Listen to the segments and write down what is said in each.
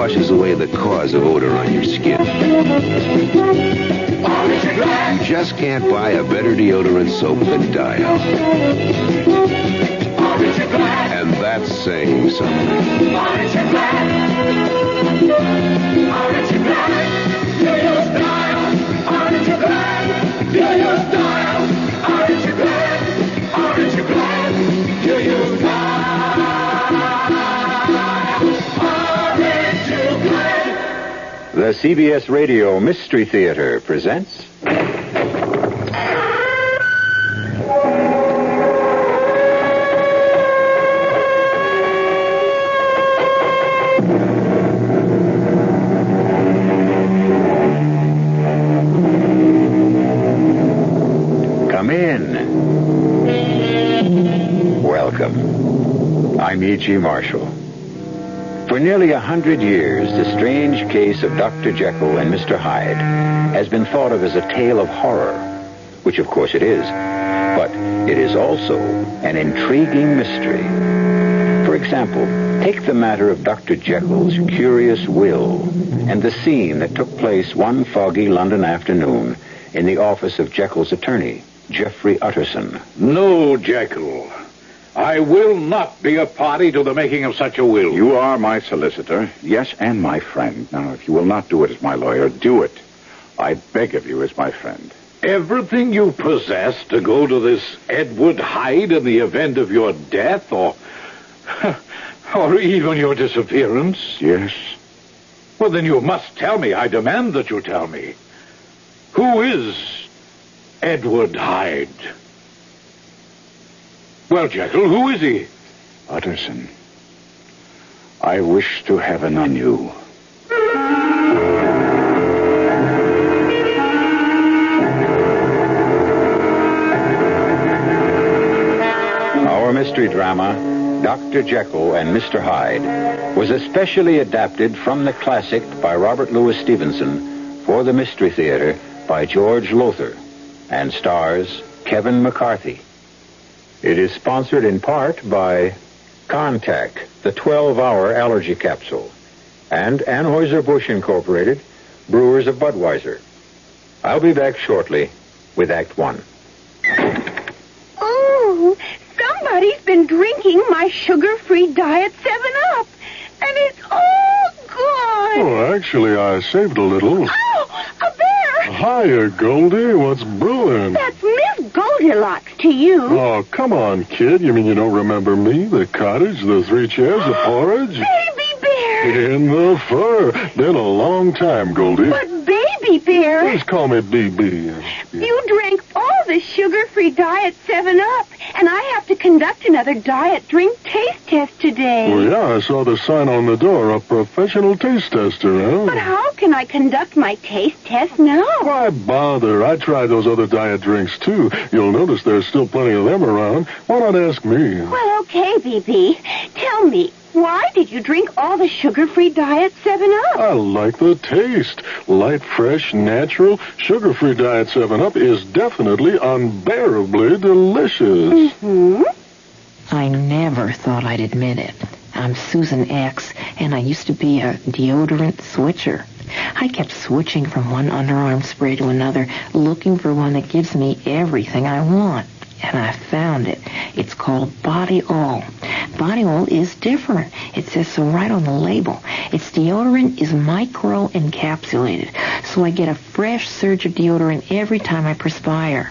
washes away the cause of odor on your skin. You just can't buy a better deodorant soap than Dial. And that's saying something. The CBS Radio Mystery Theater presents... Come in. Welcome. I'm E.G. Marshall. For nearly 100 years, the strange case of Dr. Jekyll and Mr. Hyde has been thought of as a tale of horror, which of course it is, but it is also an intriguing mystery. For example, take the matter of Dr. Jekyll's curious will and the scene that took place one foggy London afternoon in the office of Jekyll's attorney, Geoffrey Utterson. No, Jekyll. I will not be a party to the making of such a will. You are my solicitor, yes, and my friend. Now, if you will not do it as my lawyer, do it. I beg of you as my friend. Everything you possess to go to this Edward Hyde in the event of your death or even your disappearance? Yes. Well, then you must tell me. I demand that you tell me. Who is Edward Hyde? Well, Jekyll, who is he? Utterson, I wish to heaven on you. Our mystery drama, Dr. Jekyll and Mr. Hyde, was especially adapted from the classic by Robert Louis Stevenson for the Mystery Theater by George Lothar and stars Kevin McCarthy. It is sponsored in part by Contact, the 12-hour allergy capsule, and Anheuser-Busch Incorporated, brewers of Budweiser. I'll be back shortly with Act One. Oh, somebody's been drinking my sugar-free Diet 7-Up, and it's all gone. Oh, actually, I saved a little. Oh, a bear! Hiya, Goldie. What's brewing? That's Miss Goldilocks to you. Oh, come on, kid. You mean you don't remember me? The cottage, the 3 chairs, the porridge? Baby bear! In the fur. Been a long time, Goldie. But Baby bear... Just call me BB. You drank all the sugar-free Diet 7-Up, and I have to conduct another diet drink taste test today. Well, yeah, I saw the sign on the door, a professional taste tester, huh? But how can I conduct my taste test now? Why bother? I tried those other diet drinks, too. You'll notice there's still plenty of them around. Why not ask me? Well, okay, BB. Tell me, why did you drink all the sugar-free Diet 7-Up? I like the taste. Light, fresh, natural. Sugar-free Diet 7-Up is definitely unbearably delicious. Mm-hmm. I never thought I'd admit it. I'm Susan X, and I used to be a deodorant switcher. I kept switching from one underarm spray to another, looking for one that gives me everything I want. And I found it. It's called Body All. Body All is different. It says so right on the label. Its deodorant is micro-encapsulated, so I get a fresh surge of deodorant every time I perspire.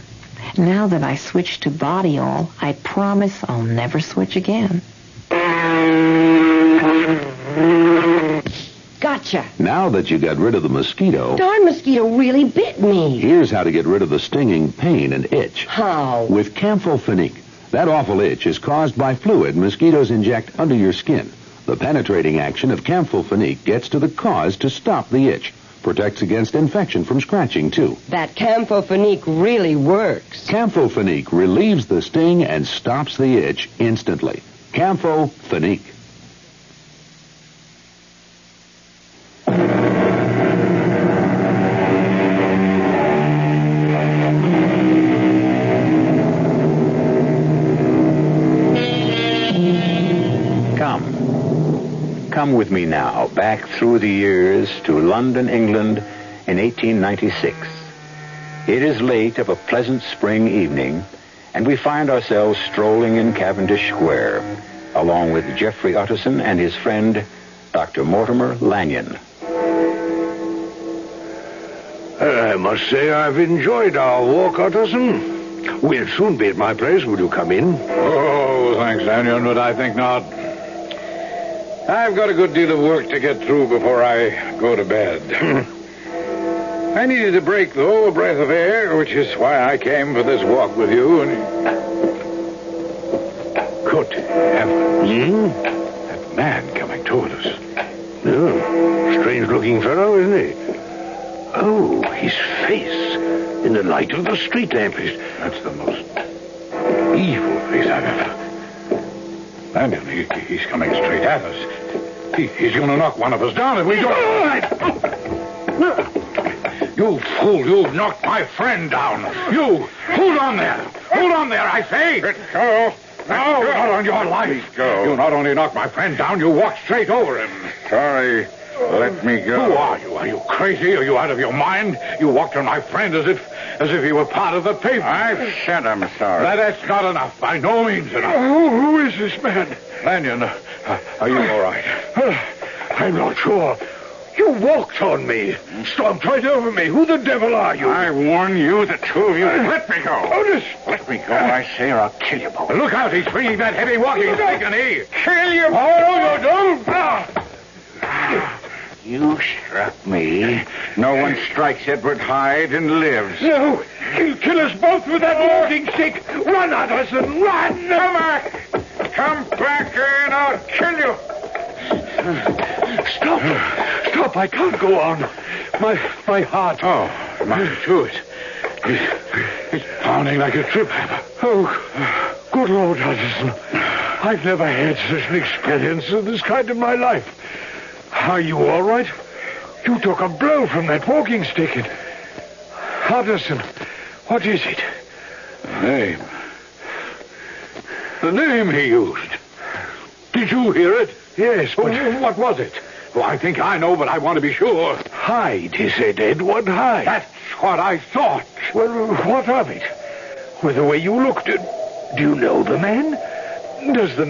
Now that I switched to Body All, I promise I'll never switch again. Gotcha. Now that you got rid of the mosquito, Darn mosquito really bit me. here's how to get rid of the stinging pain and itch. How? With Camphofenique. That awful itch is caused by fluid mosquitoes inject under your skin. The penetrating action of Camphofenique gets to the cause to stop the itch. Protects against infection from scratching, too. That Camphofenique really works. Camphofenique relieves the sting and stops the itch instantly. Camphofenique. Come Come with me now, back through the years to London, England, in 1896. It is late of a pleasant spring evening, and we find ourselves strolling in Cavendish Square, along with Geoffrey Utterson and his friend, Dr. Mortimer Lanyon. I must say I've enjoyed our walk, Utterson. We'll soon be at my place. Will you come in? Oh, thanks, Lanyon, but I think not. I've got a good deal of work to get through before I go to bed. I needed a break, though, a breath of air, which is why I came for this walk with you. Good heavens. That man coming toward us. Oh, strange-looking fellow, isn't he? Oh, his face in the light of the street lamp. That's the most evil face I've ever... Lanyon, he's coming straight at us. He's going to knock one of us down if we don't... You fool, you've knocked my friend down. You, hold on there. Hold on there, I say. Let go. No, not on your life. Go. You not only knocked my friend down, you walked straight over him. Sorry. Let me go. Who are you? Are you crazy? Are you out of your mind? You walked on my friend as if he were part of the pavement. I said I'm sorry. That's not enough. By no means enough. Who is this man? Lanyon, are you all right? I'm not sure. You walked on me. Stomped right over me. Who the devil are you? I warn you, the two of you. Let me go. Otis! Let me go, I say, or I'll kill you both. Look out, he's swinging that heavy walking stick, and he... Kill you both. Oh, no, you don't. You struck me. No one strikes Edward Hyde and lives. No, he'll kill us both with that walking stick. Run, Utterson, run! Come back. Come back here and I'll kill you. Stop. Stop, I can't go on. My heart. Oh, it must do it. It's pounding like a trip hammer. Oh, good Lord, Utterson. I've never had such an experience of this kind in my life. Are you all right? You took a blow from that walking stick. Utterson, what is it? The name. The name he used. Did you hear it? Yes, but... what was it? Well, I think I know, but I want to be sure. Hyde, he said. Edward Hyde. That's what I thought. Well, what of it? With the way you looked at... Do you know the man? Does the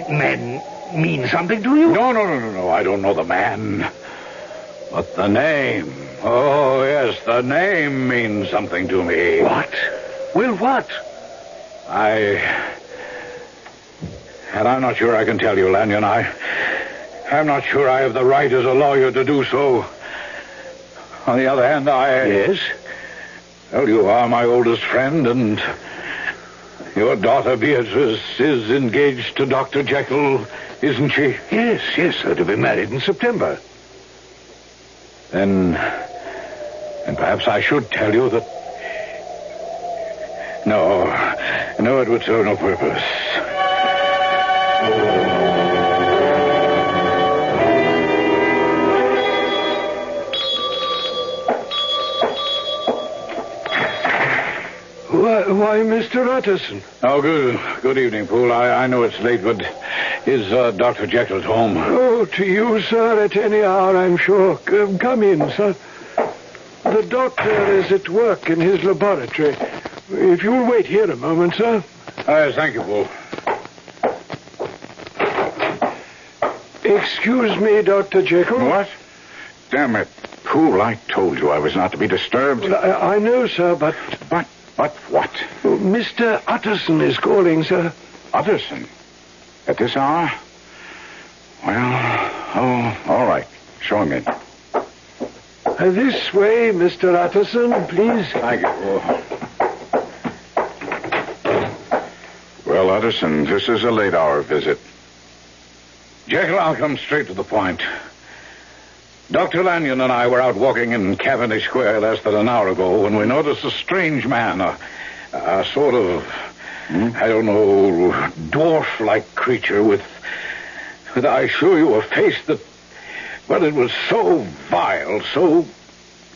man mean something to you? No. I don't know the man. But the name. Oh, yes, the name means something to me. What? Well, what? And I'm not sure I can tell you, Lanyon. I'm not sure I have the right as a lawyer to do so. On the other hand, Yes? Well, you are my oldest friend, and your daughter Beatrice is engaged to Dr. Jekyll, isn't she? Yes, they're to be married in September. Then perhaps I should tell you that... No, it would serve no purpose. Why, Mr. Utterson? Oh, good evening, Poole. I know it's late, but is Dr. Jekyll home? Oh, to you, sir, at any hour, I'm sure. Come in, sir. The doctor is at work in his laboratory. If you'll wait here a moment, sir. Thank you, Poole. Excuse me, Dr. Jekyll. What? Damn it. Poole, I told you I was not to be disturbed. Well, I know, sir, but... But what? Mr. Utterson is calling, sir. Utterson? At this hour? Well, all right. Show him in. This way, Mr. Utterson, please. Thank you. Well, Utterson, this is a late-hour visit. Jekyll, I'll come straight to the point. Dr. Lanyon and I were out walking in Cavendish Square less than an hour ago when we noticed a strange man, a sort of, I don't know, dwarf-like creature with, I assure you, a face that, well, it was so vile, so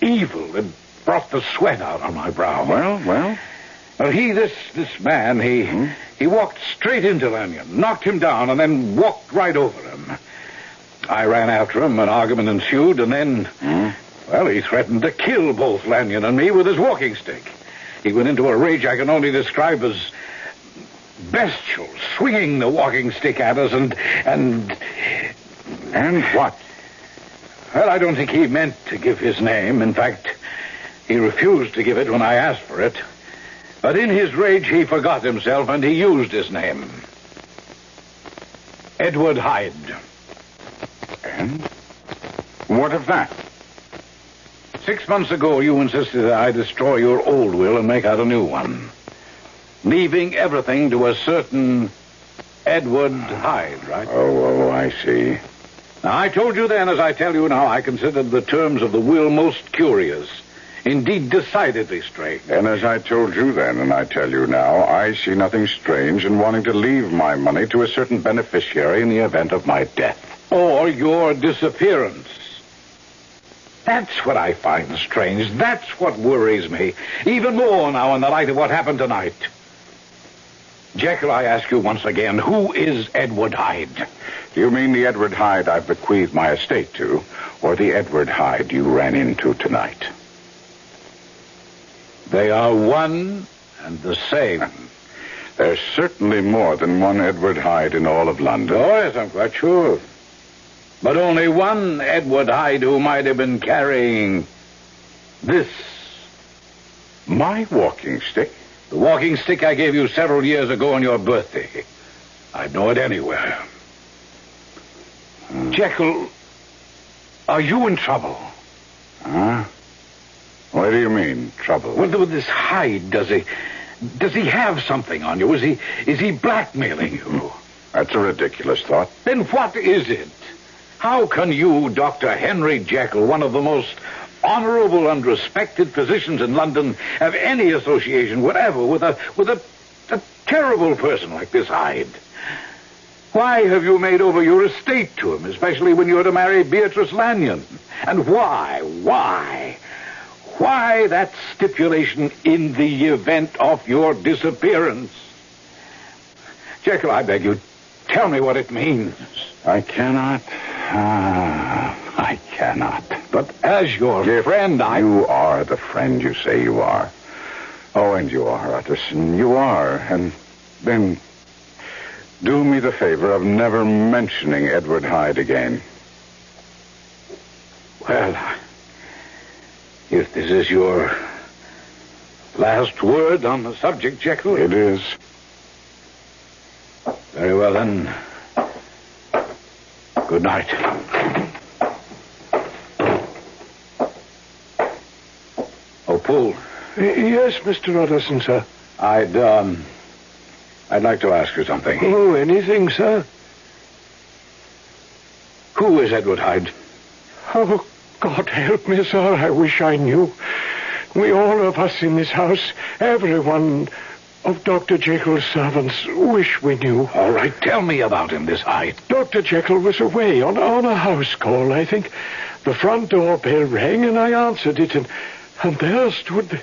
evil, it brought the sweat out on my brow. Well? Well, this man, he walked straight into Lanyon, knocked him down, and then walked right over him. I ran after him, an argument ensued, and then... Well, he threatened to kill both Lanyon and me with his walking stick. He went into a rage I can only describe as bestial, swinging the walking stick at us and what? Well, I don't think he meant to give his name. In fact, he refused to give it when I asked for it. But in his rage, he forgot himself, and he used his name. Edward Hyde. And what of that? 6 months ago, you insisted that I destroy your old will and make out a new one, leaving everything to a certain Edward Hyde, right? Oh, I see. Now, I told you then, as I tell you now, I considered the terms of the will most curious, indeed decidedly strange. And as I told you then, and I tell you now, I see nothing strange in wanting to leave my money to a certain beneficiary in the event of my death. Or your disappearance. That's what I find strange. That's what worries me. Even more now in the light of what happened tonight. Jekyll, I ask you once again, who is Edward Hyde? Do you mean the Edward Hyde I've bequeathed my estate to, or the Edward Hyde you ran into tonight? They are one and the same. There's certainly more than one Edward Hyde in all of London. Oh, yes, I'm quite sure. But only one Edward Hyde who might have been carrying this. My walking stick? The walking stick I gave you several years ago on your birthday. I'd know it anywhere. Jekyll, are you in trouble? Huh? What do you mean, trouble? Well, with this Hyde, does he have something on you? Is he blackmailing you? That's a ridiculous thought. Then what is it? How can you, Dr. Henry Jekyll, one of the most honorable and respected physicians in London, have any association whatever with a terrible person like this Hyde? Why have you made over your estate to him, especially when you're to marry Beatrice Lanyon? And why that stipulation in the event of your disappearance? Jekyll, I beg you, tell me what it means. I cannot. I cannot. But as your friend, You are the friend you say you are. Oh, and you are, Utterson. You are. And then do me the favor of never mentioning Edward Hyde again. Well, if this is your last word on the subject, Jekyll... It is. Very well, then. Good night. Oh, Poole. Yes, Mr. Utterson, sir. I'd like to ask you something. Oh, anything, sir? Who is Edward Hyde? Oh, God help me, sir. I wish I knew. We all of us in this house, everyone of Dr. Jekyll's servants, wish we knew. All right, tell me about him, this Hyde. Dr. Jekyll was away on a house call, I think. The front door bell rang, and I answered it, and there stood...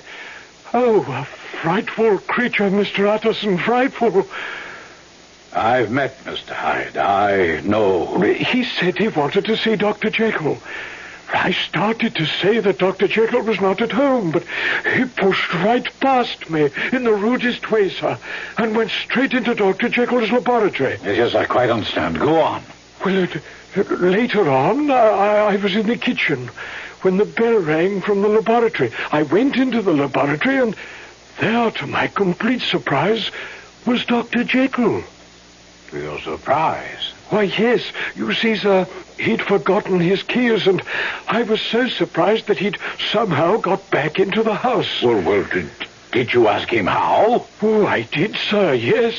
Oh, a frightful creature, Mr. Utterson, frightful. I've met Mr. Hyde. I know. He said he wanted to see Dr. Jekyll. I started to say that Dr. Jekyll was not at home, but he pushed right past me in the rudest way, sir, and went straight into Dr. Jekyll's laboratory. Yes, I quite understand. Go on. Well, later on, I was in the kitchen when the bell rang from the laboratory. I went into the laboratory, and there, to my complete surprise, was Dr. Jekyll. To your surprise? Why, yes. You see, sir, he'd forgotten his keys, and I was so surprised that he'd somehow got back into the house. Well, did you ask him how? Oh, I did, sir, yes.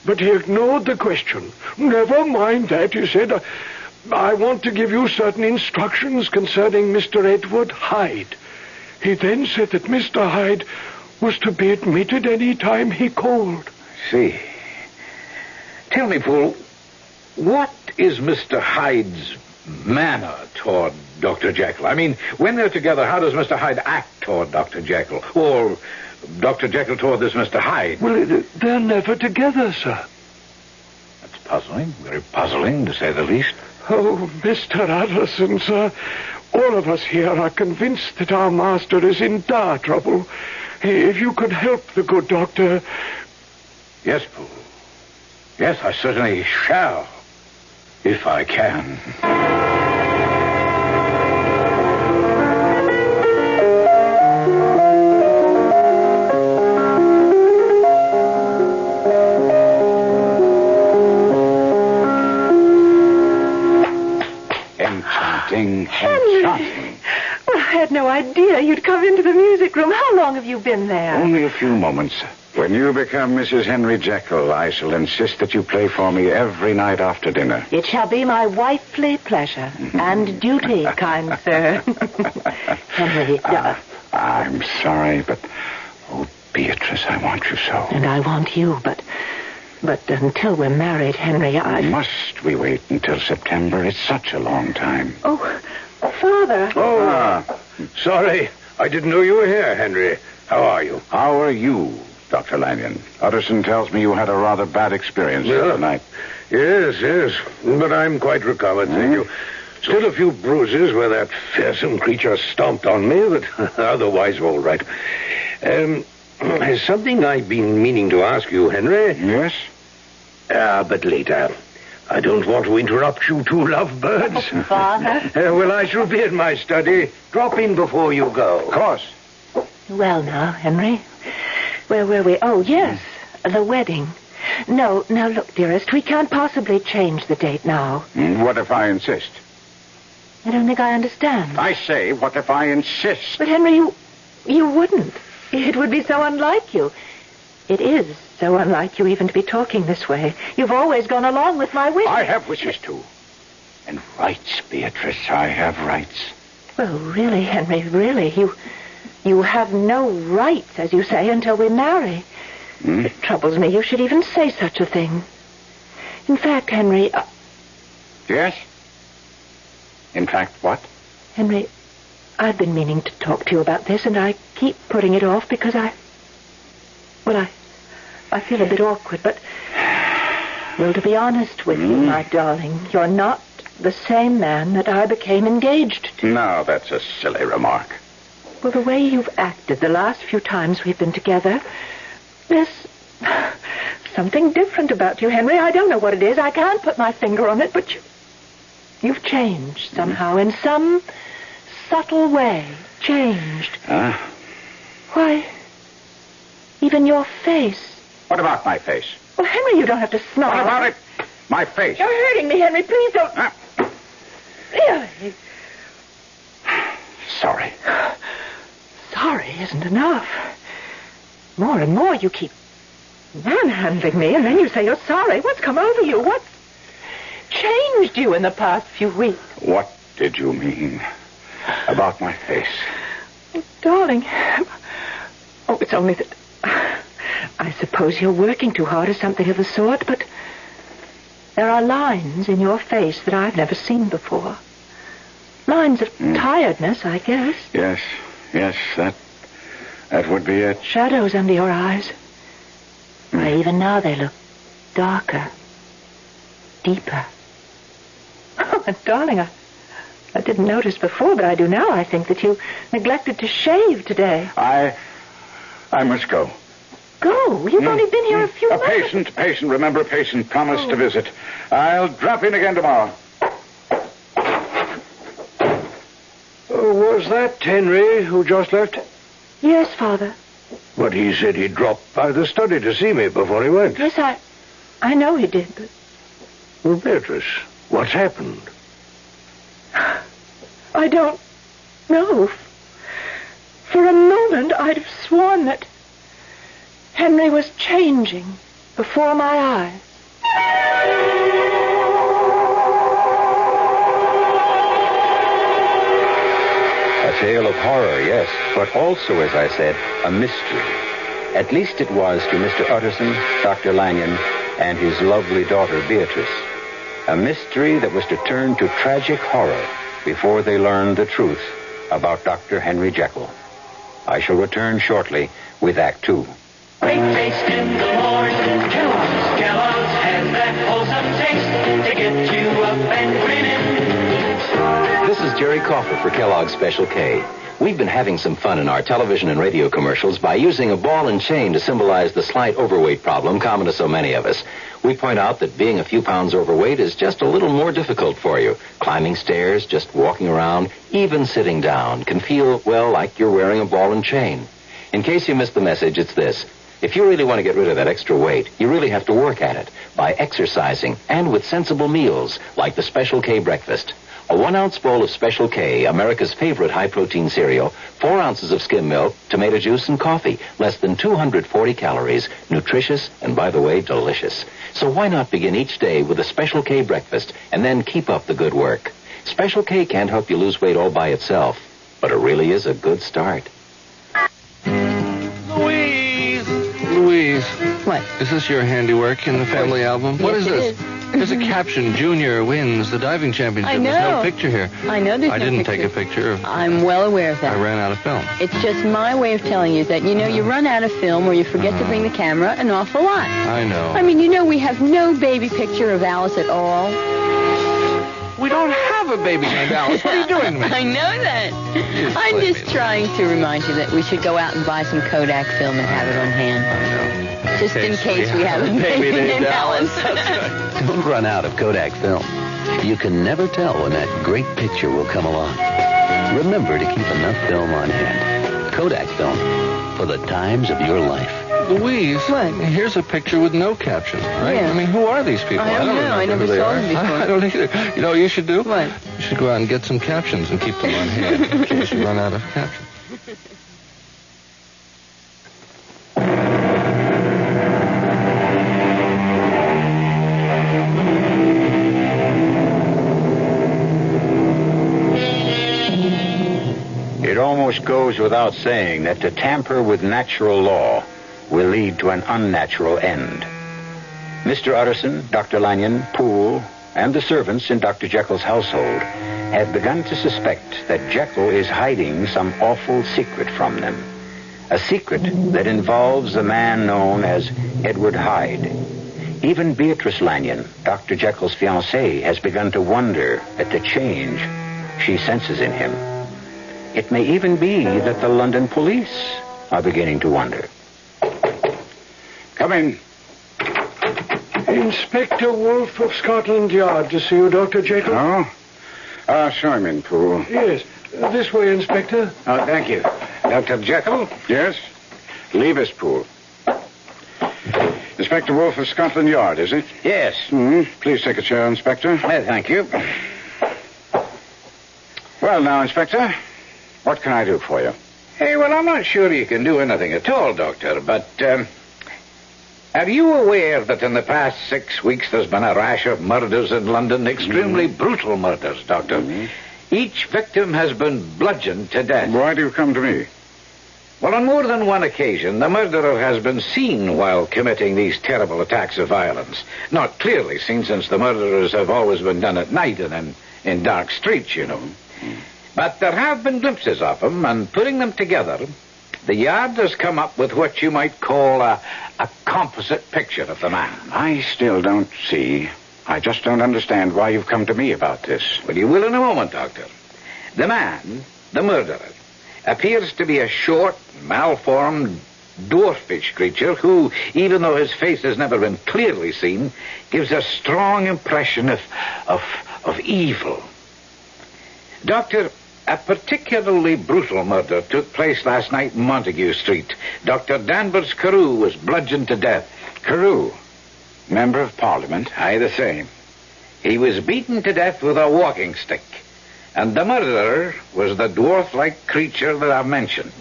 But he ignored the question. Never mind that, he said. I want to give you certain instructions concerning Mr. Edward Hyde. He then said that Mr. Hyde was to be admitted any time he called. I see. Tell me, Poole, what is Mr. Hyde's manner toward Dr. Jekyll? I mean, when they're together, how does Mr. Hyde act toward Dr. Jekyll? Or Dr. Jekyll toward this Mr. Hyde? Well, they're never together, sir. That's puzzling, very puzzling, to say the least. Oh, Mr. Utterson, sir, all of us here are convinced that our master is in dire trouble. If you could help the good doctor... Yes, Pooh. Yes, I certainly shall, if I can. Enchanting. Henry! Enchanting. Well, I had no idea you'd come into the music room. How long have you been there? Only a few moments. When you become Mrs. Henry Jekyll, I shall insist that you play for me every night after dinner. It shall be my wifely pleasure and duty, kind sir. Henry, I'm sorry, but... Oh, Beatrice, I want you so. And I want you, but until we're married, Henry, Must we wait until September? It's such a long time. Oh, Father. Oh, sorry. I didn't know you were here, Henry. How are you? How are you, Dr. Lanyon? Utterson tells me you had a rather bad experience tonight. Yes. But I'm quite recovered, thank you. Still a few bruises where that fearsome creature stomped on me, but otherwise all right. Something I've been meaning to ask you, Henry. Yes? But later. I don't want to interrupt you two lovebirds. Father? Well, I shall be in my study. Drop in before you go. Of course. Well, now, Henry, where were we? Oh, yes, the wedding. No, now, look, dearest, we can't possibly change the date now. What if I insist? I don't think I understand. I say, what if I insist? But, Henry, you wouldn't. It would be so unlike you. It is so unlike you even to be talking this way. You've always gone along with my wishes. I have wishes, too. And rights, Beatrice. I have rights. Well, really, Henry, really, you have no rights, as you say, until we marry. It troubles me you should even say such a thing. In fact, Henry... Yes? In fact, what? Henry, I've been meaning to talk to you about this, and I keep putting it off because I feel a bit awkward, but... Well, to be honest with you, my darling, you're not the same man that I became engaged to. No, that's a silly remark. Well, the way you've acted the last few times we've been together, there's something different about you, Henry. I don't know what it is. I can't put my finger on it, but you've changed somehow, in some subtle way. Changed. Why, even your face. What about my face? Well, Henry, you don't have to snarl. What about it? My face. You're hurting me, Henry. Please don't. Really? Sorry. Sorry isn't enough. More and more you keep manhandling me, and then you say you're sorry. What's come over you? What's changed you in the past few weeks? What did you mean about my face? Oh, darling. Oh, it's only that... I suppose you're working too hard or something of the sort, but there are lines in your face that I've never seen before. Lines of tiredness, I guess. Yes, that would be it. Shadows under your eyes. Why, even now they look darker, deeper. Oh, and darling, I didn't notice before, but I do now. I think that you neglected to shave today. I must go. Go? You've only been here a few minutes. Patient. Remember, patient. Promise to visit. I'll drop in again tomorrow. Was that Henry who just left? Yes, Father. But he said he'd drop by the study to see me before he went. Yes, I know he did, but... Well, Beatrice, what's happened? I don't know. For a moment, I'd have sworn that Henry was changing before my eyes. A tale of horror, yes, but also, as I said, a mystery. At least it was to Mr. Utterson, Dr. Lanyon, and his lovely daughter, Beatrice. A mystery that was to turn to tragic horror before they learned the truth about Dr. Henry Jekyll. I shall return shortly with Act 2. Great taste in the morning. Kellogg's has that wholesome taste to get you up and grinning. This is Jerry Coffer for Kellogg's Special K. We've been having some fun in our television and radio commercials by using a ball and chain to symbolize the slight overweight problem common to so many of us. We point out that being a few pounds overweight is just a little more difficult for you. Climbing stairs, just walking around, even sitting down can feel, well, like you're wearing a ball and chain. In case you missed the message, it's this. If you really want to get rid of that extra weight, you really have to work at it by exercising and with sensible meals like the Special K breakfast. A 1-ounce bowl of Special K, America's favorite high-protein cereal, 4 ounces of skim milk, tomato juice, and coffee. Less than 240 calories. Nutritious and, by the way, delicious. So why not begin each day with a Special K breakfast and then keep up the good work? Special K can't help you lose weight all by itself, but it really is a good start. Louise. What? Is this your handiwork in the family album? What is this? There's a caption, Junior wins the diving championship. I know. There's no picture here. I know there's I no didn't picture. take a picture of... I'm well aware of that. I ran out of film. It's just my way of telling you that, you run out of film or you forget to bring the camera an awful lot. I know. I mean, we have no baby picture of Alice at all. We don't have a baby named Alice. What are you doing to me? I know that. I'm just trying to remind you that we should go out and buy some Kodak film and have it on hand. I know. Just in case we have a baby named Alice. Don't run out of Kodak film. You can never tell when that great picture will come along. Remember to keep enough film on hand. Kodak film for the times of your life. Louise, What? Here's a picture with no caption, right? Yeah. I mean, who are these people? I don't know. I never remember who they saw are. them before. I don't either. You know what you should do? What? You should go out and get some captions and keep them on hand in case you run out of captions. It almost goes without saying that to tamper with natural law will lead to an unnatural end. Mr. Utterson, Dr. Lanyon, Poole, and the servants in Dr. Jekyll's household have begun to suspect that Jekyll is hiding some awful secret from them. A secret that involves a man known as Edward Hyde. Even Beatrice Lanyon, Dr. Jekyll's fiancée, has begun to wonder at the change she senses in him. It may even be that the London police are beginning to wonder. Come in. Inspector Wolfe of Scotland Yard to see you, Dr. Jekyll. Oh? Show him in, Poole. Yes. This way, Inspector. Oh, thank you. Dr. Jekyll? Yes? Leave us, Poole. Inspector Wolfe of Scotland Yard, is it? Yes. Please take a chair, Inspector. Thank you. Well, now, Inspector, what can I do for you? Hey, well, I'm not sure you can do anything at all, Doctor, but, are you aware that in the past 6 weeks there's been a rash of murders in London? Extremely brutal murders, Doctor. Each victim has been bludgeoned to death. Why do you come to me? Well, on more than one occasion, the murderer has been seen while committing these terrible attacks of violence. Not clearly seen, since the murderers have always been done at night and in dark streets, But there have been glimpses of him, and putting them together, the Yard has come up with what you might call a composite picture of the man. I still don't see. I just don't understand why you've come to me about this. Well, you will in a moment, Doctor. The man, the murderer, appears to be a short, malformed, dwarfish creature who, even though his face has never been clearly seen, gives a strong impression of evil. Doctor, a particularly brutal murder took place last night in Montague Street. Dr. Danvers Carew was bludgeoned to death. Carew? Member of Parliament? Aye, the same. He was beaten to death with a walking stick. And the murderer was the dwarf-like creature that I've mentioned.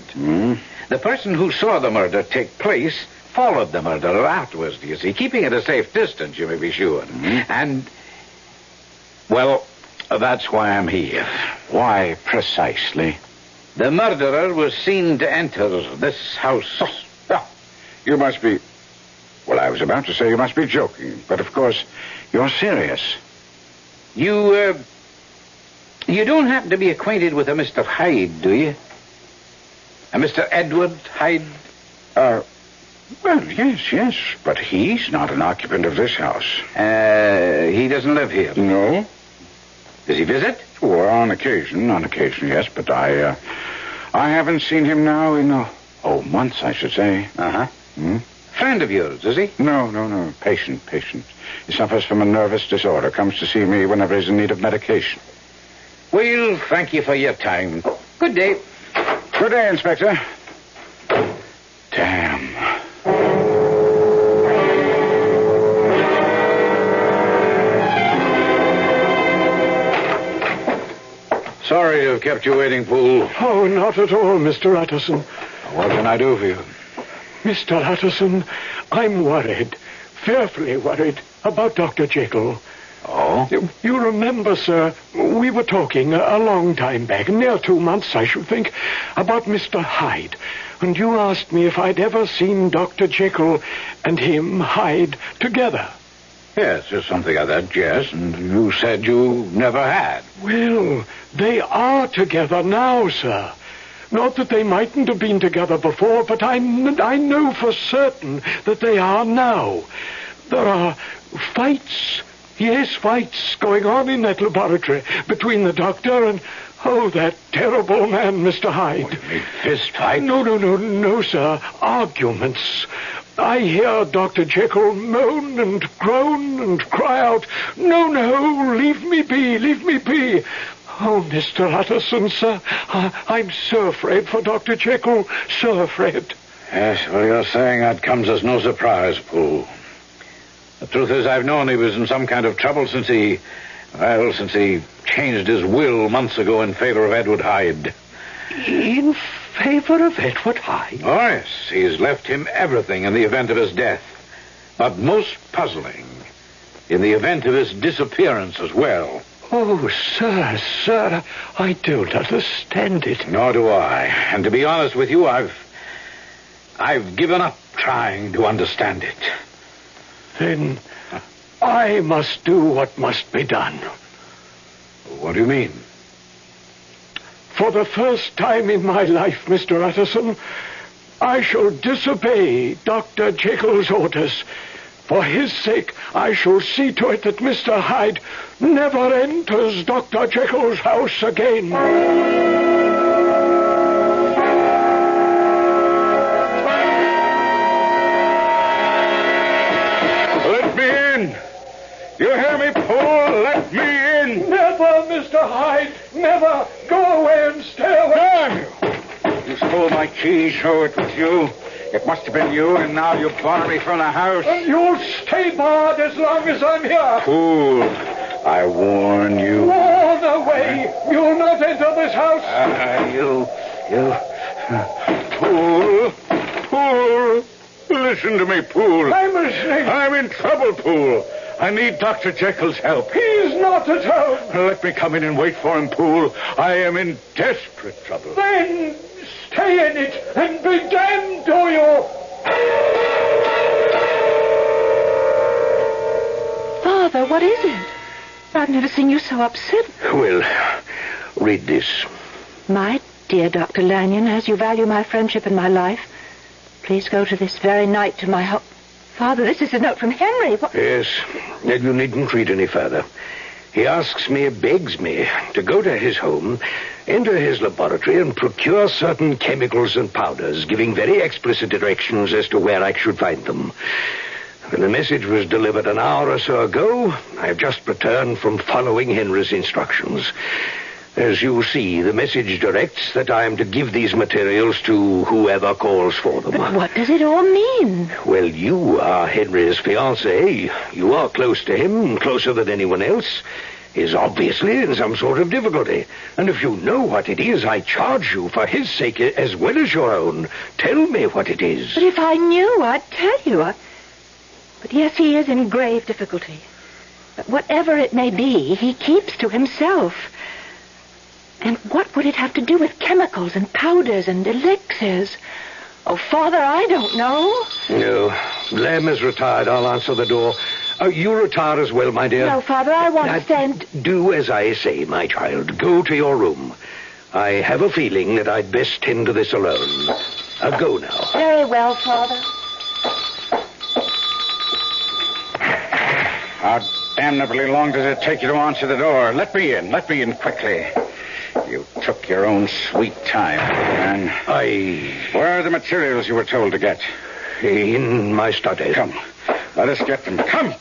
The person who saw the murder take place followed the murderer afterwards, do you see, keeping at a safe distance, you may be sure. And, well, that's why I'm here. Why precisely? The murderer was seen to enter this house. You must be... Well, I was about to say you must be joking, but of course you're serious. You don't happen to be acquainted with a Mr. Hyde, do you? A Mr. Edward Hyde? Well, yes, but he's not an occupant of this house. He doesn't live here. No. Does he visit? Well, on occasion, yes, but I haven't seen him now in, months, I should say. Uh-huh. Friend of yours, is he? No. Patient. He suffers from a nervous disorder. Comes to see me whenever he's in need of medication. Well, thank you for your time. Good day. Good day, Inspector. Damn. Sorry I've kept you waiting, Poole. Oh, not at all, Mr. Utterson. What can I do for you? Mr. Utterson, I'm worried, fearfully worried, about Dr. Jekyll. Oh? You remember, sir, we were talking a long time back, near 2 months, I should think, about Mr. Hyde. And you asked me if I'd ever seen Dr. Jekyll and him, Hyde, together. Yes, just something like that, yes. And you said you never had. Well, they are together now, sir. Not that they mightn't have been together before, but I know for certain that they are now. There are fights going on in that laboratory between the doctor and, that terrible man, Mr. Hyde. What, you mean fist fight? No, sir. Arguments. I hear Dr. Jekyll moan and groan and cry out, No, leave me be. Oh, Mr. Utterson, sir, I'm so afraid for Dr. Jekyll, so afraid. Yes, well, you're saying that comes as no surprise, Poole. The truth is, I've known he was in some kind of trouble since he changed his will months ago in favor of Edward Hyde. In favor of Edward Hyde? Oh, yes. He's left him everything in the event of his death. But most puzzling, in the event of his disappearance as well. Oh, sir, I don't understand it. Nor do I. And to be honest with you, I've given up trying to understand it. Then I must do what must be done. What do you mean? For the first time in my life, Mr. Utterson, I shall disobey Dr. Jekyll's orders. For his sake, I shall see to it that Mr. Hyde never enters Dr. Jekyll's house again. Let me in! You hear me, Poole? Let me in! Never, Mr. Hyde! Never! Go away and stay away! You stole my keys, so it was you. It must have been you, and now you bar me from the house. And you'll stay barred as long as I'm here. Fool, I warn you. Warn away. You'll not enter this house. Poole. Listen to me, Poole. I'm listening. I'm in trouble, Poole. I need Dr. Jekyll's help. He's not at home. Let me come in and wait for him, Poole. I am in desperate trouble. Then stay in it and be damned to you. Father, what is it? I've never seen you so upset. Well, read this. My dear Dr. Lanyon, as you value my friendship and my life, please go to this very night to my home. Father, this is a note from Henry. What? Yes, and you needn't read any further. He begs me to go to his home, enter his laboratory, and procure certain chemicals and powders, giving very explicit directions as to where I should find them. When the message was delivered an hour or so ago, I have just returned from following Henry's instructions. As you see, the message directs that I am to give these materials to whoever calls for them. But what does it all mean? Well, you are Henry's fiancée. You are close to him, closer than anyone else. He is obviously in some sort of difficulty. And if you know what it is, I charge you for his sake as well as your own. Tell me what it is. But if I knew, I'd tell you. But yes, he is in grave difficulty. But whatever it may be, he keeps to himself. And what would it have to do with chemicals and powders and elixirs? Oh, Father, I don't know. No. Lamb is retired. I'll answer the door. You retire as well, my dear. No, Father, I want to stand... Do as I say, my child. Go to your room. I have a feeling that I'd best tend to this alone. Go now. Very well, Father. damnably long does it take you to answer the door? Let me in quickly. You took your own sweet time, man. Where are the materials you were told to get? In my study. Come, let us get them. Come.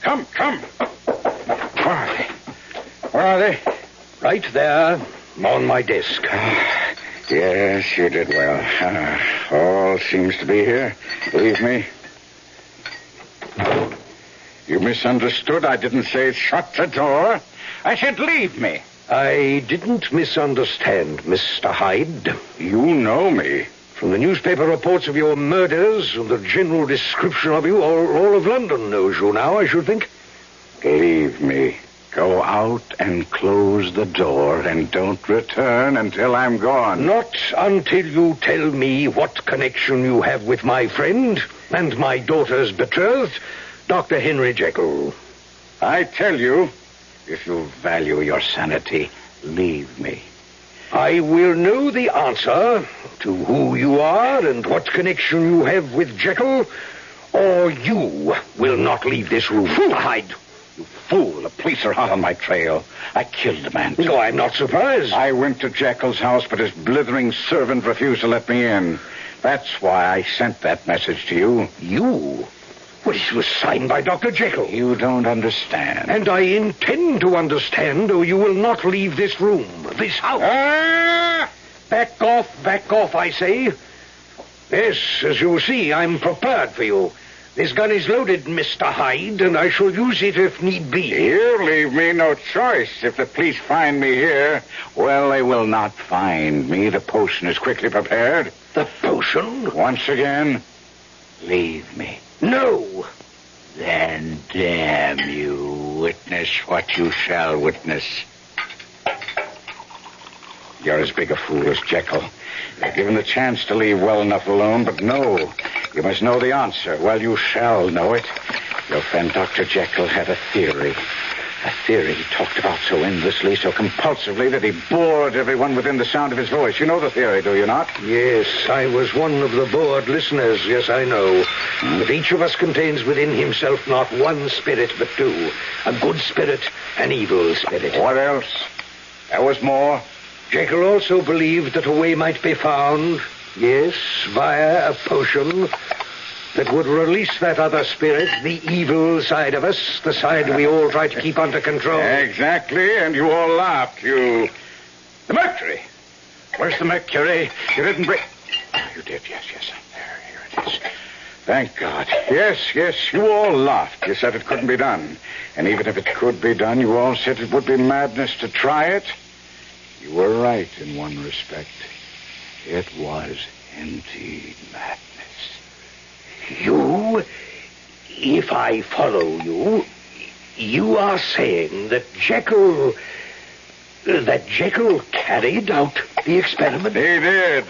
Where are they? Right there, on my desk. Yes, you did well. All seems to be here. Believe me. You misunderstood. I didn't say shut the door. I said leave me. I didn't misunderstand, Mr. Hyde. You know me. From the newspaper reports of your murders and the general description of you, all of London knows you now, I should think. Leave me. Go out and close the door and don't return until I'm gone. Not until you tell me what connection you have with my friend and my daughter's betrothed, Dr. Henry Jekyll. I tell you, if you value your sanity, leave me. I will know the answer to who you are and what connection you have with Jekyll, or you will not leave this room. Hyde! You fool, the police are hot on my trail. I killed the man. No, I'm not surprised. I went to Jekyll's house, but his blithering servant refused to let me in. That's why I sent that message to you. You? Well, it was signed by Dr. Jekyll. You don't understand. And I intend to understand, or you will not leave this room, this house. Back off, I say. Yes, as you see, I'm prepared for you. This gun is loaded, Mr. Hyde, and I shall use it if need be. You leave me no choice. If the police find me here, well, they will not find me. The potion is quickly prepared. The potion? Once again, leave me. No. Then damn you, witness what you shall witness. You're as big a fool as Jekyll. You're given the chance to leave well enough alone, but no. You must know the answer. Well, you shall know it. Your friend Dr. Jekyll had a theory. A theory he talked about so endlessly, so compulsively, that he bored everyone within the sound of his voice. You know the theory, do you not? Yes, I was one of the bored listeners. Yes, I know. But each of us contains within himself not one spirit, but two. A good spirit, an evil spirit. What else? There was more. Jekyll also believed that a way might be found, yes, via a potion that would release that other spirit, the evil side of us, the side we all try to keep under control. Exactly, and you all laughed. The mercury. Where's the mercury? You didn't bring... Oh, you did, yes. Here it is. Thank God. Yes, you all laughed. You said it couldn't be done. And even if it could be done, you all said it would be madness to try it. You were right in one respect. It was indeed madness. You, if I follow you, you are saying that Jekyll carried out the experiment? He did.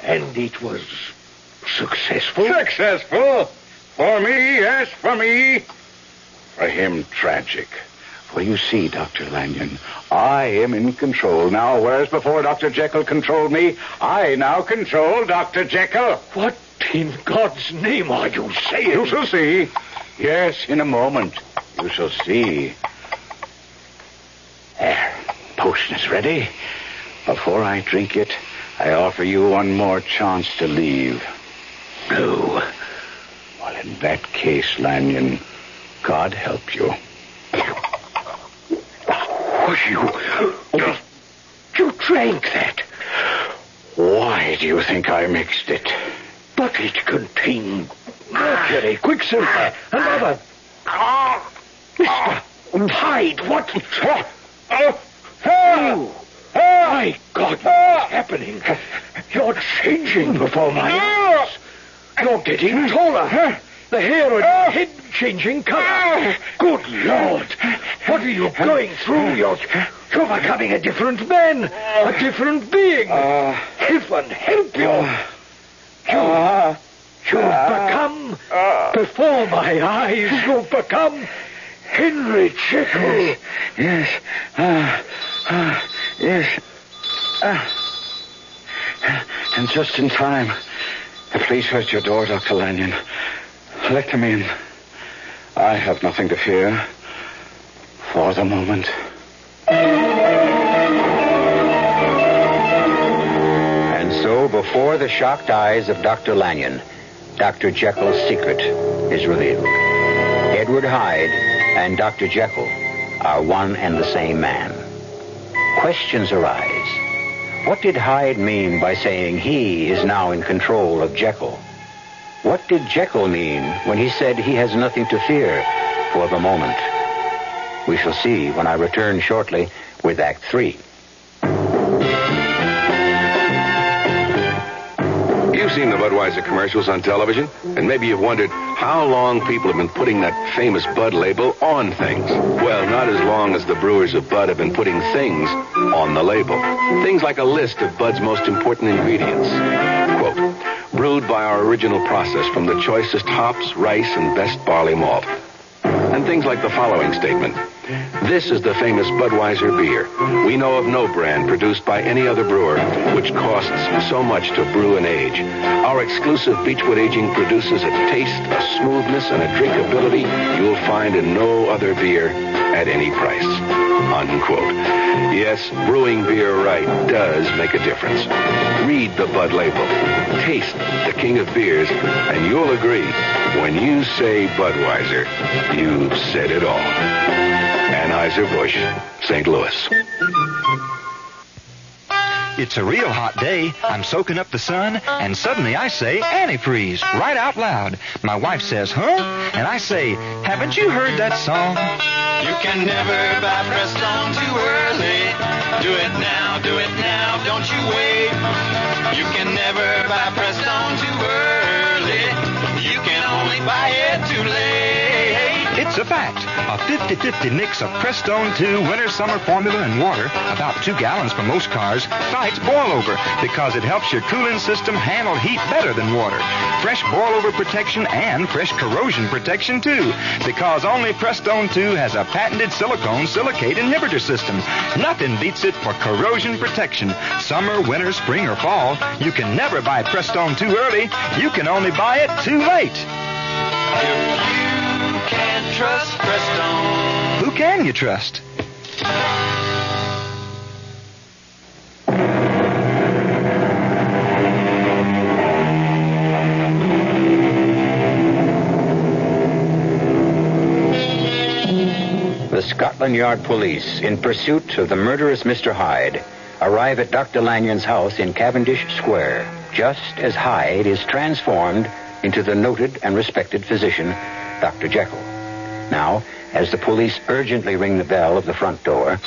And it was successful? Successful? For me, yes, for me. For him, tragic. For you see, Dr. Lanyon, I am in control now, whereas before Dr. Jekyll controlled me, I now control Dr. Jekyll. What in God's name are you saying? You shall see. Yes, in a moment. You shall see. There, potion is ready. Before I drink it, I offer you one more chance to leave. No. Well, in that case, Lanyon, God help you. You drank that. Why do you think I mixed it? But it contained mercury, quicksilver, and other... Mr. Hyde, what? My God, what's happening? You're changing before my eyes. You're getting taller. The hair on your head changing color. Good Lord. What are you going through? You're becoming a different man. A different being. Heaven help you. You've become, before my eyes, you've become Henry Jekyll. Yes. Yes. And just in time. The police heard your door, Dr. Lanyon. Let them in. I have nothing to fear. For the moment. And so, before the shocked eyes of Dr. Lanyon, Dr. Jekyll's secret is revealed. Edward Hyde and Dr. Jekyll are one and the same man. Questions arise. What did Hyde mean by saying he is now in control of Jekyll? What did Jekyll mean when he said he has nothing to fear for the moment? We shall see when I return shortly with Act 3. You've seen the Budweiser commercials on television, and maybe you've wondered how long people have been putting that famous Bud label on things. Well, not as long as the brewers of Bud have been putting things on the label. Things like a list of Bud's most important ingredients. Quote, brewed by our original process from the choicest hops, rice, and best barley malt. And things like the following statement. This is the famous Budweiser beer. We know of no brand produced by any other brewer which costs so much to brew and age. Our exclusive Beechwood aging produces a taste, a smoothness, and a drinkability you'll find in no other beer at any price. Unquote. Yes, brewing beer right does make a difference. Read the Bud label. Taste the king of beers, and you'll agree, when you say Budweiser, you've said it all. Anheuser-Busch, St. Louis. It's a real hot day. I'm soaking up the sun, and suddenly I say antifreeze right out loud. My wife says, huh? And I say, haven't you heard that song? You can never buy Prestone too early. Do it now, don't you wait. You can never buy Prestone too early. You can only buy it too late. It's a fact. A 50-50 mix of Prestone 2 winter-summer formula and water, about 2 gallons for most cars, fights boil-over because it helps your cooling system handle heat better than water. Fresh boil-over protection and fresh corrosion protection, too, because only Prestone 2 has a patented silicone silicate inhibitor system. Nothing beats it for corrosion protection. Summer, winter, spring, or fall, you can never buy Prestone too early. You can only buy it too late. Can't trust Prestone. Who can you trust? The Scotland Yard police, in pursuit of the murderous Mr. Hyde, arrive at Dr. Lanyon's house in Cavendish Square, just as Hyde is transformed into the noted and respected physician, Dr. Jekyll. Now, as the police urgently ring the bell of the front door...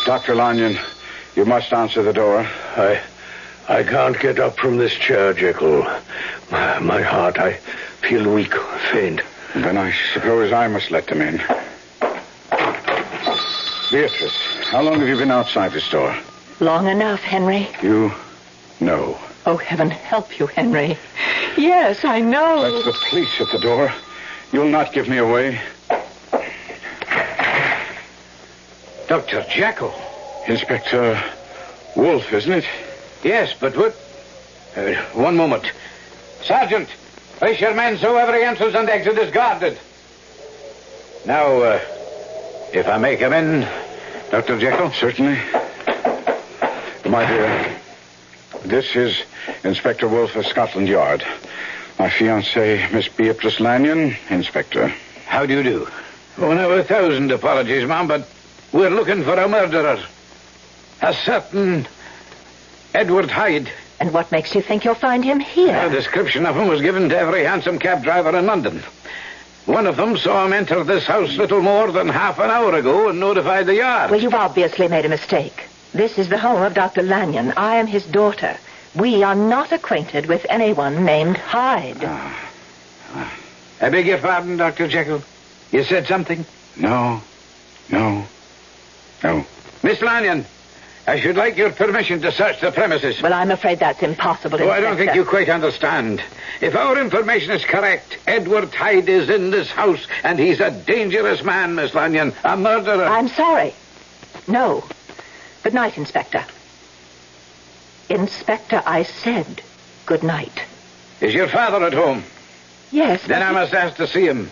Dr. Lanyon, you must answer the door. I can't get up from this chair, Jekyll. My heart, I feel weak, faint. Then I suppose I must let them in. Beatrice, how long have you been outside this door? Long enough, Henry. You know. Oh, heaven help you, Henry. Yes, I know. That's the police at the door. You'll not give me away. Dr. Jekyll. Inspector Wolf, isn't it? Yes, but what... one moment. Sergeant, place your men so every entrance and exit is guarded. Now, if I may come in, Dr. Jekyll? Certainly. My dear, this is Inspector Wolf of Scotland Yard. My fiancée, Miss Beatrice Lanyon, Inspector. How do you do? Oh, now, 1,000 apologies, ma'am, but we're looking for a murderer. A certain Edward Hyde. And what makes you think you'll find him here? A description of him was given to every hansom cab driver in London. One of them saw him enter this house little more than half an hour ago and notified the yard. Well, you've obviously made a mistake. This is the home of Dr. Lanyon. I am his daughter. We are not acquainted with anyone named Hyde. I beg your pardon, Dr. Jekyll. You said something? No. Miss Lanyon, I should like your permission to search the premises. Well, I'm afraid that's impossible, Inspector. I don't think you quite understand. If our information is correct, Edward Hyde is in this house, and he's a dangerous man, Miss Lanyon. A murderer. I'm sorry. No. Good night, Inspector. Inspector, I said good night. Is your father at home? Yes. Then I must ask to see him.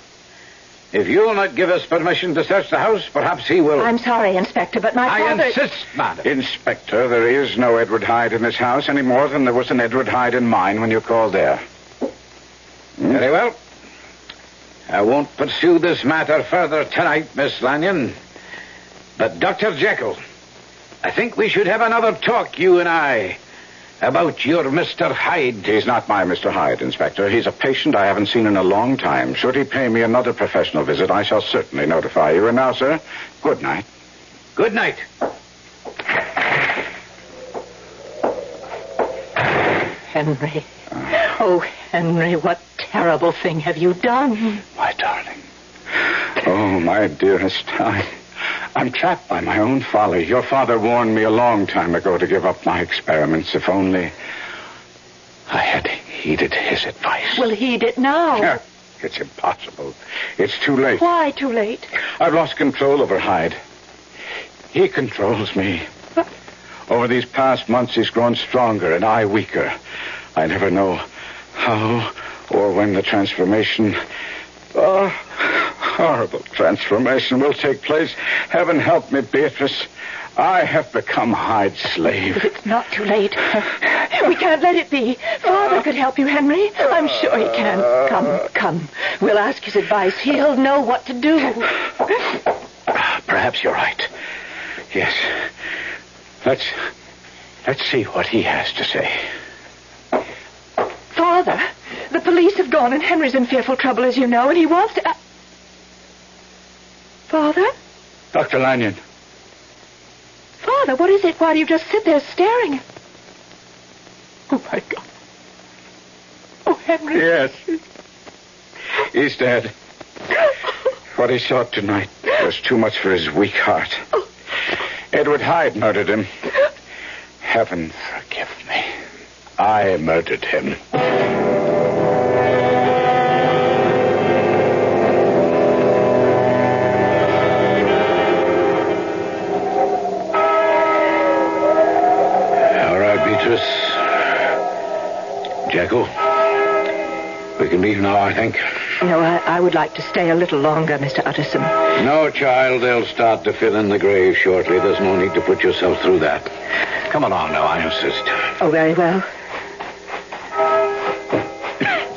If you'll not give us permission to search the house, perhaps he will. I'm sorry, Inspector, but my father... I insist, madam. Inspector, there is no Edward Hyde in this house any more than there was an Edward Hyde in mine when you called there. Very well. I won't pursue this matter further tonight, Miss Lanyon. But, Dr. Jekyll, I think we should have another talk, you and I, about your Mr. Hyde. He's not my Mr. Hyde, Inspector. He's a patient I haven't seen in a long time. Should he pay me another professional visit, I shall certainly notify you. And now, sir, good night. Good night. Henry. Oh, Henry, what terrible thing have you done? My darling. Oh, my dearest, I'm trapped by my own folly. Your father warned me a long time ago to give up my experiments, if only I had heeded his advice. Well, heed it now. It's impossible. It's too late. Why too late? I've lost control over Hyde. He controls me. Over these past months, he's grown stronger and I weaker. I never know how or when the transformation... horrible transformation will take place. Heaven help me, Beatrice. I have become Hyde's slave. But it's not too late. We can't let it be. Father could help you, Henry. I'm sure he can. Come. We'll ask his advice. He'll know what to do. Perhaps you're right. Yes. Let's see what he has to say. Father, the police have gone and Henry's in fearful trouble, as you know, and he wants to... Father? Dr. Lanyon. Father, what is it? Why do you just sit there staring? Oh, my God. Oh, Henry. Yes. He's dead. What he saw tonight was too much for his weak heart. Edward Hyde murdered him. Heaven forgive me. I murdered him. Jekyll, we can leave now, I think. No, I would like to stay a little longer, Mr. Utterson. No, child, they'll start to fill in the grave shortly. There's no need to put yourself through that. Come along now, I insist. Oh, very well.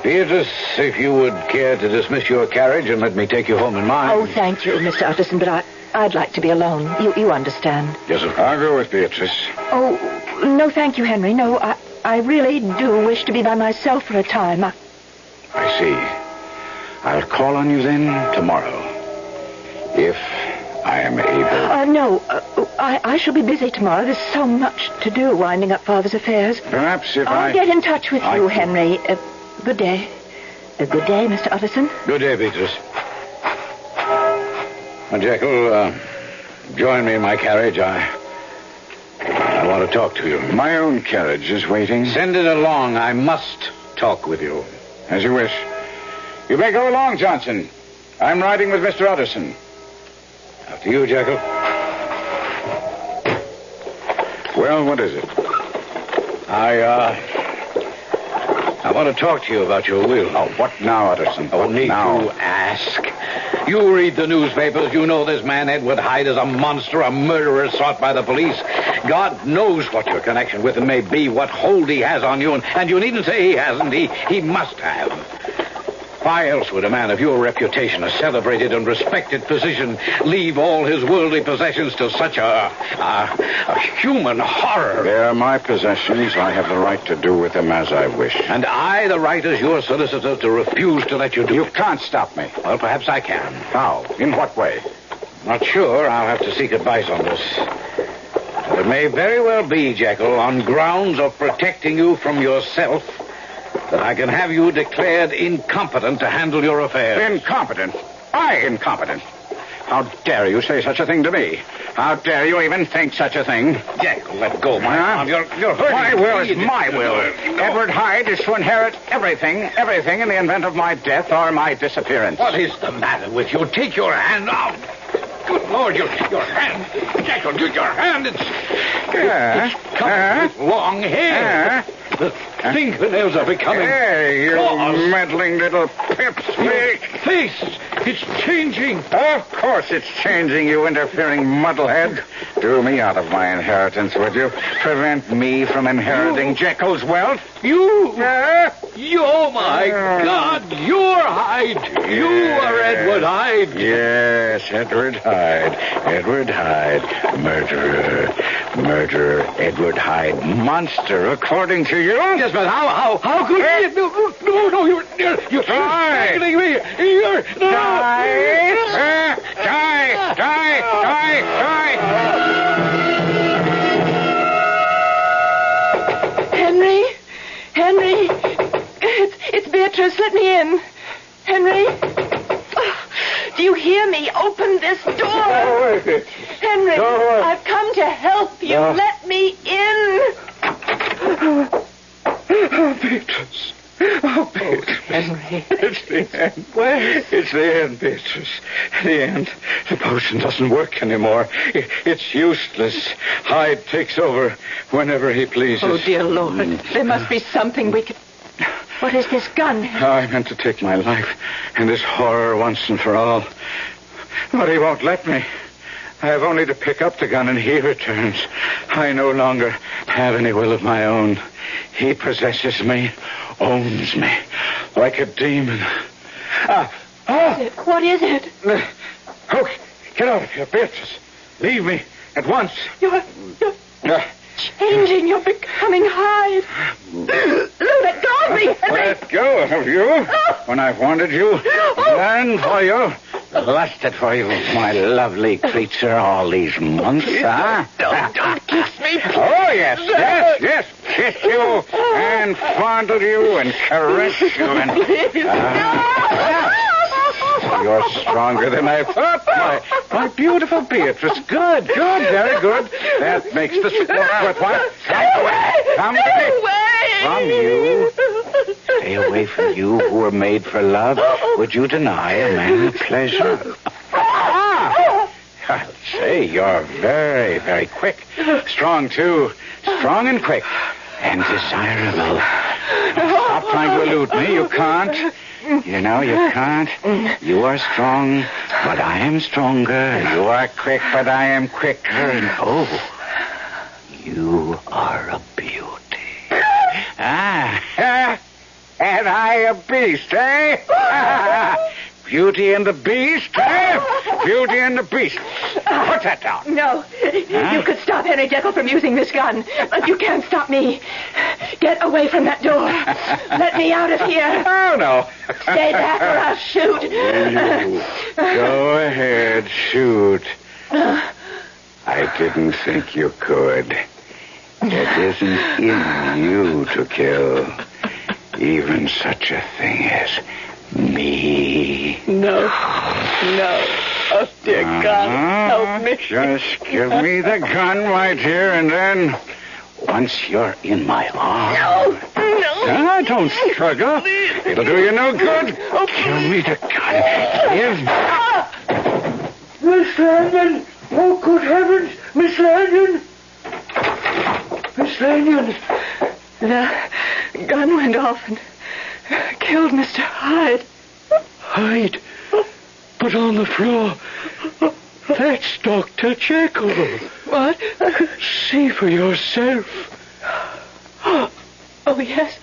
Beatrice, if you would care to dismiss your carriage and let me take you home in mine. Oh, thank you, Mr. Utterson, but I'd like to be alone. You understand. Yes, of course. I'll go with Beatrice. Oh, no, thank you, Henry. No, I really do wish to be by myself for a time. I see. I'll call on you then tomorrow, if I am able. No, I shall be busy tomorrow. There's so much to do winding up Father's affairs. Perhaps if I'll get in touch with you, Henry. Good day. Good day, Mr. Utterson. Good day, Beatrice. Jekyll, join me in my carriage. I want to talk to you. My own carriage is waiting. Send it along. I must talk with you. As you wish. You may go along, Johnson. I'm riding with Mr. Utterson. After you, Jekyll. Well, what is it? I want to talk to you about your will. Oh, what now, Utterson? Oh, need to ask. You read the newspapers. You know this man, Edward Hyde, is a monster, a murderer sought by the police. God knows what your connection with him may be, what hold he has on you, and you needn't say he hasn't. He must have. Why else would a man of your reputation, a celebrated and respected physician, leave all his worldly possessions to such a human horror? They're my possessions. I have the right to do with them as I wish. And I the right as your solicitor to refuse to let you do it. You can't stop me. Well, perhaps I can. How? In what way? Not sure. I'll have to seek advice on this. It may very well be, Jekyll, on grounds of protecting you from yourself, that I can have you declared incompetent to handle your affairs. Incompetent? I incompetent? How dare you say such a thing to me? How dare you even think such a thing? Jekyll, let go, my arm. You're hurting. My will is my will. Edward Hyde is to inherit everything in the event of my death or my disappearance. What is the matter with you? Take your hand out. Good Lord, your hand. Jekyll, your hand, it's covered with long hair. Fingernails are becoming... Hey, you claws. meddling little pipsqueak. Face, it's changing. Of course it's changing, you interfering muddlehead. Do me out of my inheritance, would you? Prevent me from inheriting Jekyll's wealth? You, oh my God, you're Hyde. You are Edward Hyde. Yes, Edward Hyde. Edward Hyde. Murderer, Edward Hyde. Monster, according to you? Yes, but how could you? No, you're strangling me. You're... No. Die. Henry, it's Beatrice. Let me in. Henry, do you hear me? Open this door. No. Henry, No. I've come to help you. No. Let me in. Oh, Beatrice. Oh, Beatrice. Henry. It's the end. Where? It's the end, Beatrice. The end. The potion doesn't work anymore. It's useless. Hyde takes over whenever he pleases. Oh, dear Lord. There must be something we could... What is this gun? I meant to take my life in this horror once and for all. But he won't let me. I have only to pick up the gun and he returns. I no longer have any will of my own. He possesses me, owns me, like a demon. What is it? Oh, get out of here, Beatrice. Leave me at once. You're changing. You're becoming Hyde. Let go of me, Henry. Let go of you when I've wanted you, yearned for you, lusted for you, my lovely creature, all these months, huh? Don't kiss me. Oh, yes. Kiss you and fondle you and caress you and... You're stronger than I thought, my beautiful Beatrice. Good, very good. That makes the sport worthwhile. Come away from you. Stay away from you who were made for love. Would you deny a man pleasure? I'll say you're very, very quick. Strong, too. Strong and quick. And desirable. Stop trying to elude me. You can't. You know, you can't. You are strong, but I am stronger. You are quick, but I am quicker. And you are a beauty. And I a beast, eh? Beauty and the Beast, eh? Beauty and the Beast. Put that down. No. You could stop Henry Jekyll from using this gun, but you can't stop me. Get away from that door. Let me out of here. Oh, no. Stay back or I'll shoot. Go ahead, shoot. I didn't think you could. It isn't in you to kill even such a thing as me. No. Oh, dear God, help me. Just give me the gun, my dear, and then once you're in my arms... No. Don't struggle. It'll do you no good. Give me the gun. Miss Lanyon! Oh, good heavens! Miss Lanyon! Miss Lanyon! The gun went off and killed Mr. Hyde. Hyde? But on the floor, that's Dr. Jekyll. What? See for yourself. Oh, yes.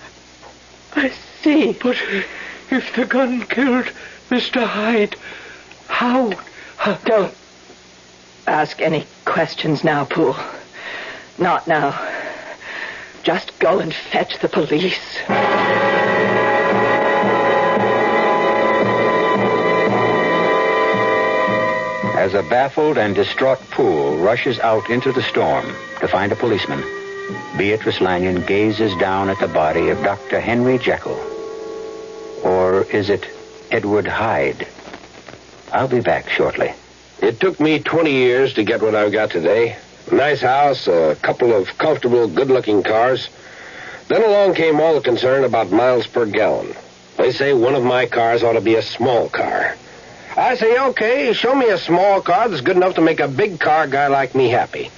I see. But if the gun killed Mr. Hyde, how? Don't ask any questions now, Poole. Not now. Just go and fetch the police. As a baffled and distraught Poole rushes out into the storm to find a policeman, Beatrice Lanyon gazes down at the body of Dr. Henry Jekyll. Or is it Edward Hyde? I'll be back shortly. It took me 20 years to get what I've got today. A nice house, a couple of comfortable, good-looking cars. Then along came all the concern about miles per gallon. They say one of my cars ought to be a small car. I say, okay, show me a small car that's good enough to make a big car guy like me happy.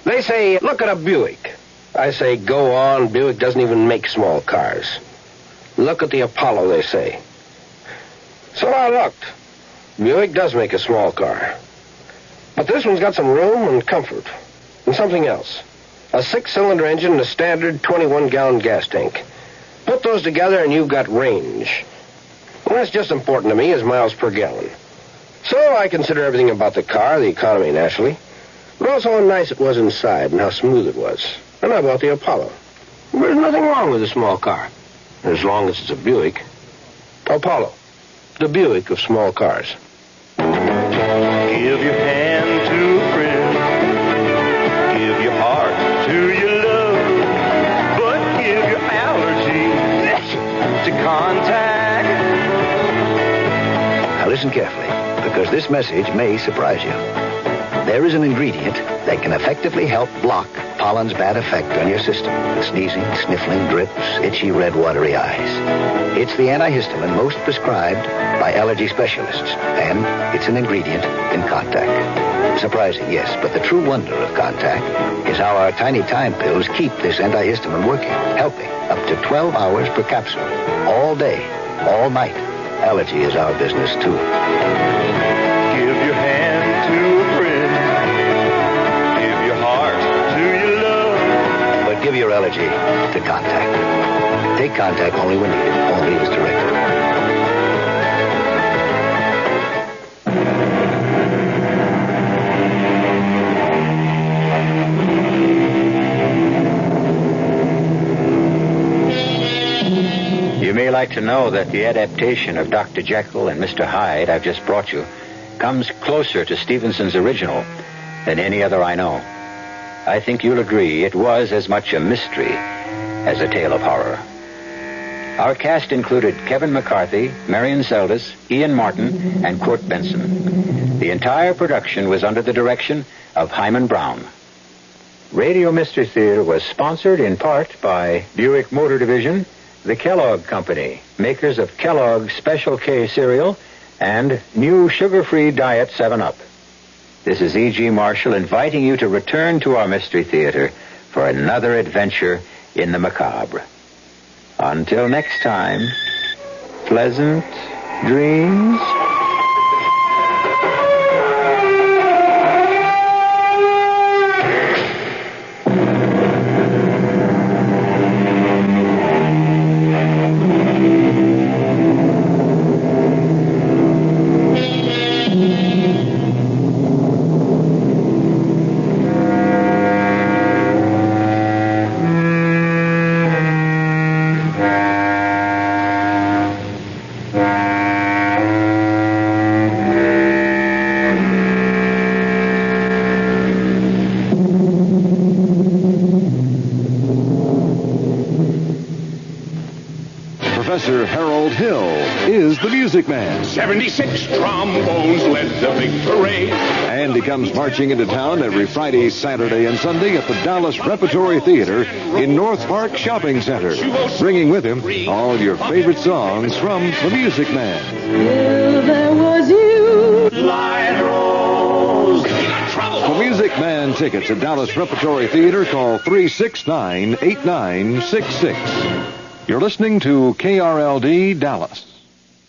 They say, look at a Buick. I say go on. Buick doesn't even make small cars. Look at the Apollo, they say. So I looked. Buick does make a small car. But this one's got some room and comfort. And something else. A 6-cylinder engine and a standard 21-gallon gas tank. Put those together and you've got range. And that's just important to me as miles per gallon. So I consider everything about the car, the economy naturally, but also how nice it was inside and how smooth it was. And I bought the Apollo. There's nothing wrong with a small car, as long as it's a Buick. Apollo, the Buick of small cars. Give your hand to a friend. Give your heart to your love. But give your allergy to contact. Now listen carefully, because this message may surprise you. There is an ingredient that can effectively help block pollen's bad effect on your system. Sneezing, sniffling, drips, itchy, red, watery eyes. It's the antihistamine most prescribed by allergy specialists, and it's an ingredient in Contact. Surprising, yes, but the true wonder of Contact is how our tiny time pills keep this antihistamine working, helping up to 12 hours per capsule, all day, all night. Allergy is our business, too. Give your hand to a friend. Give your heart to your love. But give your allergy to Contact. Take Contact only when needed, only as directed. You may like to know that the adaptation of Dr. Jekyll and Mr. Hyde I've just brought you comes closer to Stevenson's original than any other I know. I think you'll agree it was as much a mystery as a tale of horror. Our cast included Kevin McCarthy, Marion Seldes, Ian Martin, and Kurt Benson. The entire production was under the direction of Himan Brown. Radio Mystery Theater was sponsored in part by Buick Motor Division, the Kellogg Company, makers of Kellogg's Special K cereal, and new sugar-free Diet 7-Up. This is E.G. Marshall inviting you to return to our Mystery Theater for another adventure in the macabre. Until next time, pleasant dreams. Professor Harold Hill is the Music Man. 76 trombones led the big parade. And he comes marching into town every Friday, Saturday, and Sunday at the Dallas Repertory Theater in North Park Shopping Center, bringing with him all your favorite songs from the Music Man. Till there was you, light rose. For Music Man tickets at Dallas Repertory Theater, call 369-8966. You're listening to KRLD Dallas.